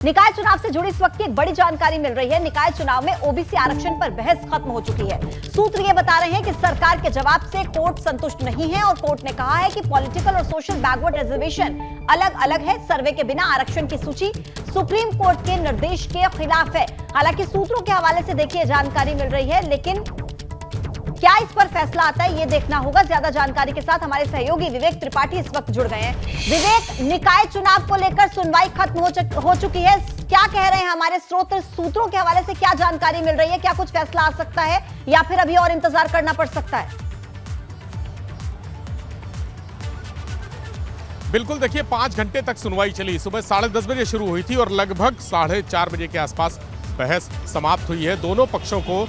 निकाय चुनाव से जुड़ी इस वक्त की एक बड़ी जानकारी मिल रही है। निकाय चुनाव में ओबीसी आरक्षण पर बहस खत्म हो चुकी है। सूत्र ये बता रहे हैं कि सरकार के जवाब से कोर्ट संतुष्ट नहीं है और कोर्ट ने कहा है कि पॉलिटिकल और सोशल बैकवर्ड रिजर्वेशन अलग अलग है। सर्वे के बिना आरक्षण की सूची सुप्रीम कोर्ट के निर्देश के खिलाफ है। हालांकि सूत्रों के हवाले से देखिए जानकारी मिल रही है, लेकिन क्या इस पर फैसला आता है ये देखना होगा। ज्यादा जानकारी के साथ हमारे सहयोगी विवेक त्रिपाठी इस वक्त जुड़ गए हैं। विवेक, निकाय चुनाव को लेकर सुनवाई खत्म हो चुकी है, क्या कह रहे हैं हमारे सूत्रों के हवाले से क्या जानकारी मिल रही है? क्या कुछ फैसला आ सकता है या फिर अभी और इंतजार करना पड़ सकता है? बिल्कुल, देखिए 5 घंटे तक सुनवाई चली। सुबह 10:30 बजे शुरू हुई थी और लगभग 4:30 बजे के आसपास बहस समाप्त हुई है। दोनों पक्षों को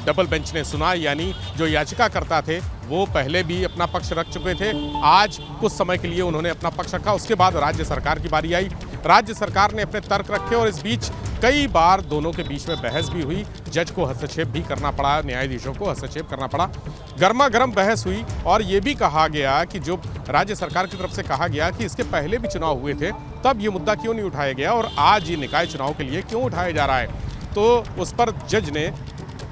डबल बेंच ने सुना, यानी जो याचिकाकर्ता थे वो पहले भी अपना पक्ष रख चुके थे। आज कुछ समय के लिए उन्होंने अपना पक्ष रखा। उसके बाद राज्य सरकार की बारी आई। राज्य सरकार ने अपने तर्क रखे और इस बीच कई बार दोनों के बीच में बहस भी हुई। जज को हस्तक्षेप भी करना पड़ा, न्यायाधीशों को हस्तक्षेप करना पड़ा। गर्मा गर्म बहस हुई और ये भी कहा गया कि जो राज्य सरकार की तरफ से कहा गया कि इसके पहले भी चुनाव हुए थे, तब ये मुद्दा क्यों नहीं उठाया गया और आज ये निकाय चुनाव के लिए क्यों उठाया जा रहा है। तो उस पर जज ने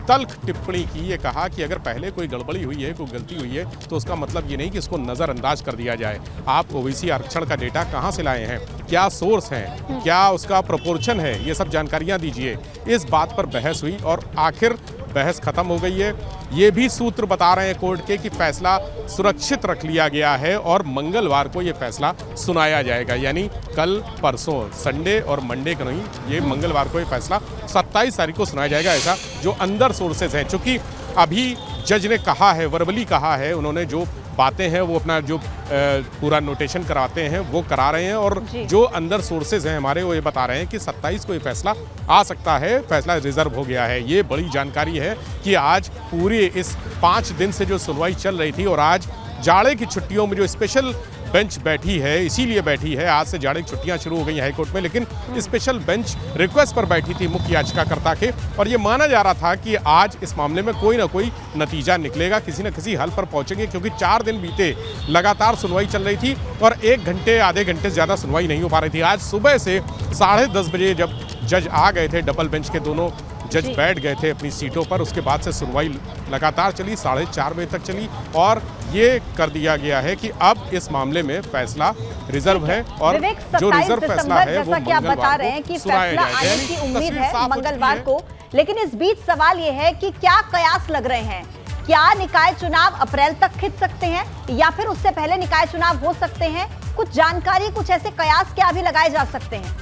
तल्ख टिप्पणी की, ये कहा कि अगर पहले कोई गड़बड़ी हुई है, कोई गलती हुई है, तो उसका मतलब ये नहीं कि इसको नज़रअंदाज कर दिया जाए। आप ओबीसी आरक्षण का डेटा कहाँ से लाए हैं, क्या सोर्स हैं, क्या उसका प्रोपोर्शन है, ये सब जानकारियाँ दीजिए। इस बात पर बहस हुई और आखिर बहस खत्म हो गई है। ये भी सूत्र बता रहे हैं कोर्ट के कि फैसला सुरक्षित रख लिया गया है और मंगलवार को ये फैसला सुनाया जाएगा, यानी कल परसों संडे और मंडे को नहीं, ये मंगलवार को ये फैसला 27 तारीख को सुनाया जाएगा, ऐसा जो अंदर सोर्सेज हैं। चूँकि अभी जज ने कहा है, वर्बली कहा है, उन्होंने जो बातें हैं वो अपना जो पूरा नोटेशन कराते हैं वो करा रहे हैं और जो अंदर सोर्सेज हैं हमारे वो ये बता रहे हैं कि 27 को ये फैसला आ सकता है, फैसला रिजर्व हो गया है। ये बड़ी जानकारी है कि आज पूरे इस 5 दिन से जो सुनवाई चल रही थी और आज जाड़े की छुट्टियों में जो स्पेशल बेंच बैठी है, इसीलिए बैठी है, आज से जाड़े की छुट्टियां शुरू हो गई हाई कोर्ट में, लेकिन स्पेशल बेंच रिक्वेस्ट पर बैठी थी मुख्य याचिकाकर्ता के और ये माना जा रहा था कि आज इस मामले में कोई ना कोई नतीजा निकलेगा, किसी न किसी हल पर पहुंचेंगे, क्योंकि 4 दिन बीते लगातार सुनवाई चल रही थी और 1 घंटे आधे घंटे से ज़्यादा सुनवाई नहीं हो पा रही थी। आज सुबह से 10:30 बजे जब जज आ गए थे, डबल बेंच के दोनों जज बैठ गए थे अपनी सीटों पर, उसके बाद से सुनवाई लगातार चली, 4:30 बजे तक चली और ये कर दिया गया है कि अब इस मामले में फैसला रिजर्व है और जो रिजर्व फैसला है वो जैसा कि आप बता रहे हैं कि फैसला आने की उम्मीद है मंगलवार को। लेकिन इस बीच सवाल ये है कि क्या कयास लग रहे हैं, क्या निकाय चुनाव अप्रैल तक खिंच सकते हैं या फिर उससे पहले निकाय चुनाव हो सकते हैं? कुछ जानकारी, कुछ ऐसे कयास क्या भी लगाए जा सकते हैं?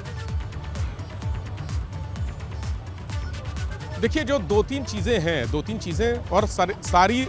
देखिए, जो 2-3 चीज़ें और सारी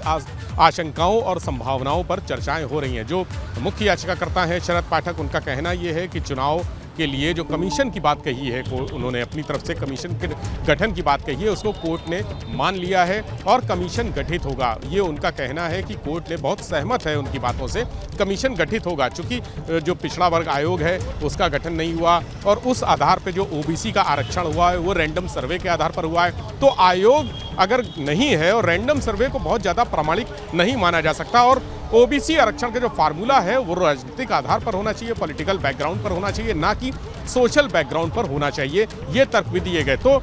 आशंकाओं और संभावनाओं पर चर्चाएं हो रही हैं। जो मुख्य याचिकाकर्ता हैं शरद पाठक, उनका कहना ये है कि चुनाव के लिए जो कमीशन की बात कही है, उन्होंने अपनी तरफ से कमीशन के गठन की बात कही है, उसको कोर्ट ने मान लिया है और कमीशन गठित होगा। ये उनका कहना है कि कोर्ट ने बहुत सहमत है उनकी बातों से, कमीशन गठित होगा। चूँकि जो पिछड़ा वर्ग आयोग है उसका गठन नहीं हुआ और उस आधार पर जो ओबीसी का आरक्षण हुआ है वो रैंडम सर्वे के आधार पर हुआ है। तो आयोग अगर नहीं है और रैंडम सर्वे को बहुत ज़्यादा प्रामाणिक नहीं माना जा सकता और ओबीसी आरक्षण का जो फार्मूला है वो राजनीतिक आधार पर होना चाहिए, पॉलिटिकल बैकग्राउंड पर होना चाहिए, ना कि सोशल बैकग्राउंड पर होना चाहिए। ये तर्क भी दिए गए। तो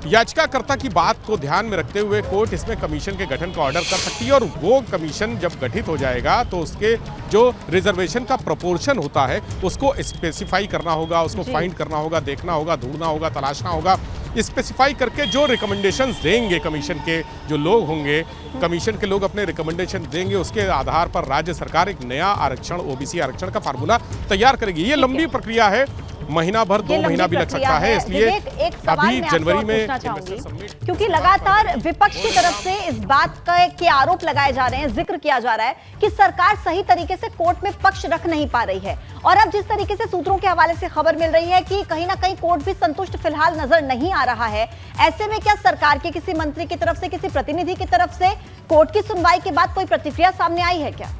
याचिकाकर्ता की बात को ध्यान में रखते हुए कोर्ट इसमें कमीशन के गठन का ऑर्डर कर सकती है और वो कमीशन जब गठित हो जाएगा तो उसके जो रिजर्वेशन का प्रोपोर्शन होता है उसको स्पेसिफाई करना होगा, उसको फाइंड करना होगा, देखना होगा, ढूंढना होगा, तलाशना होगा, स्पेसिफाई करके जो रिकमेंडेशंस देंगे कमीशन के जो लोग होंगे, कमीशन के लोग अपने रिकमेंडेशन देंगे, उसके आधार पर राज्य सरकार एक नया आरक्षण, ओबीसी आरक्षण का फार्मूला तैयार करेगी। ये लंबी प्रक्रिया है, महीना भर 2 महीना भी लग सकता है, इसलिए अभी जनवरी में, क्योंकि लगातार विपक्ष की तरफ से इस बात के आरोप लगाए जा रहे हैं, जिक्र किया जा रहा है कि सरकार सही तरीके से कोर्ट में पक्ष रख नहीं पा रही है और अब जिस तरीके से सूत्रों के हवाले से खबर मिल रही है कि कहीं ना कहीं कोर्ट भी संतुष्ट फिलहाल नजर नहीं आ रहा है। ऐसे में क्या सरकार के किसी मंत्री की तरफ से, किसी प्रतिनिधि की तरफ से कोर्ट की सुनवाई के बाद कोई प्रतिक्रिया सामने आई है क्या?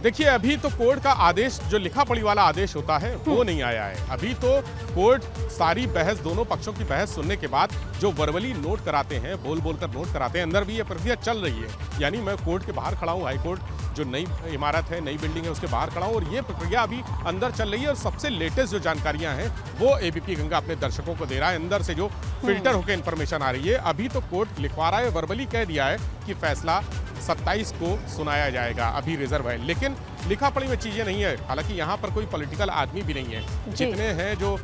देखिए, अभी तो कोर्ट का आदेश, जो लिखा पढ़ी वाला आदेश होता है, वो नहीं आया है। अभी तो कोर्ट सारी बहस, दोनों पक्षों की बहस सुनने के बाद जो वर्बली नोट कराते हैं, बोल बोल कर नोट कराते हैं, अंदर भी ये प्रक्रिया चल रही है। यानी मैं कोर्ट के बाहर खड़ा हूँ, हाई कोर्ट जो नई इमारत है, नई बिल्डिंग है, उसके बाहर खड़ा हूँ और ये प्रक्रिया अभी अंदर चल रही है। और सबसे लेटेस्ट जो जानकारियां हैं वो एबीपी गंगा अपने दर्शकों को दे रहा है, अंदर से जो फिल्टर होकर इंफॉर्मेशन आ रही है। अभी तो कोर्ट लिखवा रहा है, वर्बली कह दिया है कि फैसला 27 को सुनाया जाएगा, अभी रिजर्व है। लेकिन लिखा पढ़ी में चीजें नहीं है। हालांकि यहाँ पर कोई पॉलिटिकल आदमी भी नहीं है। जितने हैं, जो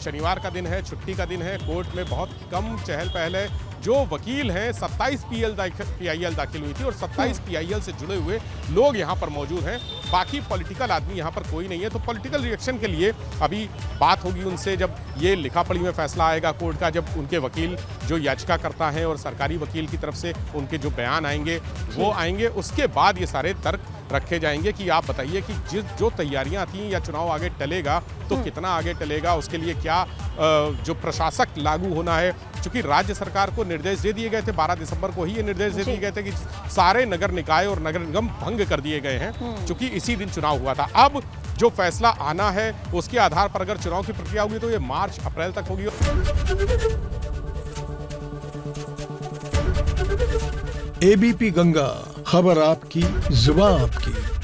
शनिवार का दिन है, छुट्टी का दिन है, कोर्ट में बहुत कम चहल पहल है। जो वकील हैं, 27 PIL दाखिल हुई थी और 27 PIL से जुड़े हुए लोग यहाँ पर मौजूद हैं। बाकी पॉलिटिकल आदमी यहाँ पर कोई नहीं है। तो पॉलिटिकल रिएक्शन के लिए अभी बात होगी उनसे, जब ये लिखा पढ़ी में फैसला आएगा कोर्ट का, जब उनके वकील जो याचिका करता है और सरकारी वकील की तरफ से उनके जो बयान आएंगे वो आएंगे। उसके बाद ये सारे तर्क रखे जाएंगे कि आप बताइए कि जो तैयारियां थी, या चुनाव आगे टलेगा तो कितना आगे टलेगा, उसके लिए क्या जो प्रशासक लागू होना है। चूंकि राज्य सरकार को निर्देश दे दिए गए थे, 12 दिसंबर को ही ये निर्देश दे दिए गए थे कि सारे नगर निकाय और नगर निगम भंग कर दिए गए हैं, चूंकि इसी दिन चुनाव हुआ था। अब जो फैसला आना है उसके आधार पर अगर चुनाव की प्रक्रिया होगी तो ये मार्च अप्रैल तक होगी। एबीपी गंगा, खबर आपकी, जुबान आपकी।